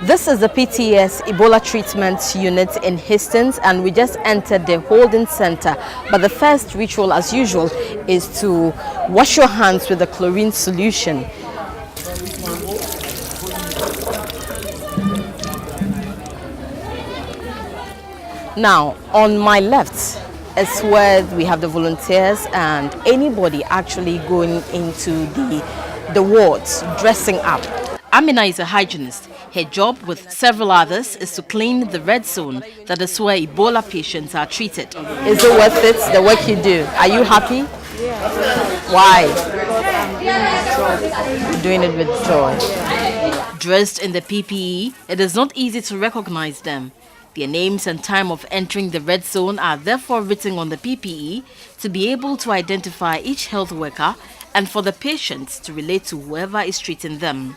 This is the PTS Ebola treatment unit in Hastings, and we just entered the holding center. But the first ritual, as usual, is to wash your hands with the chlorine solution. Now, on my left is where we have the volunteers and anybody actually going into the wards, dressing up. Amina is a hygienist. Her job, with several others, is to clean the red zone that is where Ebola patients are treated. Is it worth it, the work you do? Are you happy? Yeah. Why? Because I'm doing it with joy. Dressed in the PPE, it is not easy to recognize them. Their names and time of entering the red zone are therefore written on the PPE to be able to identify each health worker and for the patients to relate to whoever is treating them.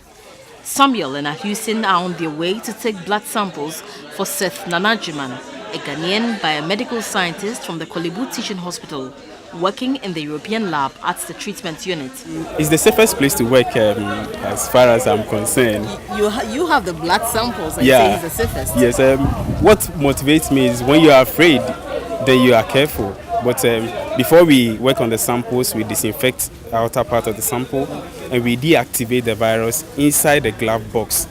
Samuel and Ahusin are on their way to take blood samples for Seth Nanajiman, a Ghanaian biomedical scientist from the Kolebu Teaching Hospital, working in the European lab at the treatment unit. It's the safest place to work as far as I'm concerned. You have the blood samples and yeah. say it's the safest. Yes, what motivates me is when you are afraid, then you are careful. But before we work on the samples, we disinfect the outer part of the sample and we deactivate the virus inside the glove box.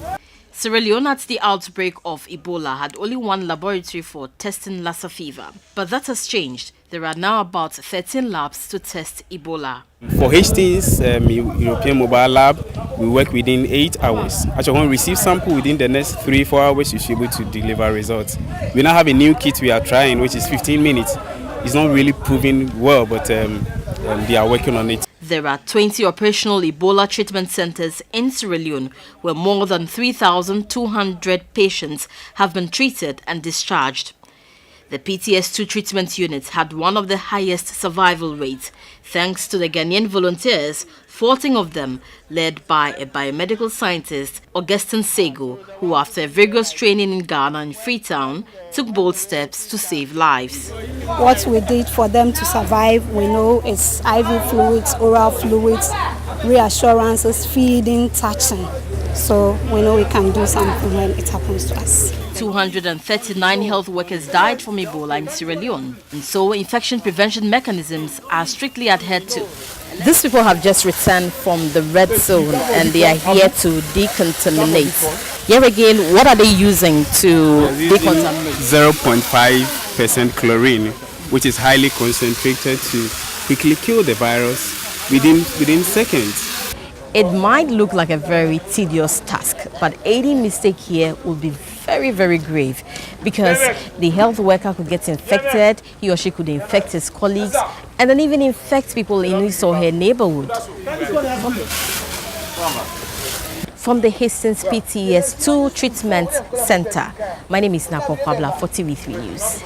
Sierra Leone at the outbreak of Ebola had only one laboratory for testing Lassa fever. But that has changed. There are now about 13 labs to test Ebola. For Hastings European Mobile Lab, we work within 8 hours. Actually, when we receive sample within the next 3-4 hours, you should be able to deliver results. We now have a new kit we are trying, which is 15 minutes. It's not really proving well, but they are working on it. There are 20 operational Ebola treatment centers in Sierra Leone, where more than 3,200 patients have been treated and discharged. The PTS2 treatment unit had one of the highest survival rates, thanks to the Ghanaian volunteers, 14 of them led by a biomedical scientist, Augustine Sego, who after a vigorous training in Ghana and Freetown, took bold steps to save lives. What we did for them to survive, we know it's IV fluids, oral fluids, reassurances, feeding, touching. So we know we can do something when it happens to us. 239 health workers died from Ebola in Sierra Leone, and so infection prevention mechanisms are strictly adhered to. These people have just returned from the red zone and they are here to decontaminate. Here again, what are they using to decontaminate? 0.5% chlorine, which is highly concentrated to quickly kill the virus within seconds. It might look like a very tedious task, but any mistake here will be very, very grave, because the health worker could get infected, he or she could infect his colleagues, and then even infect people in his or her neighborhood. From the Hastings PTS2 Treatment Center, my name is Narkwor Kwabla for TV3 News.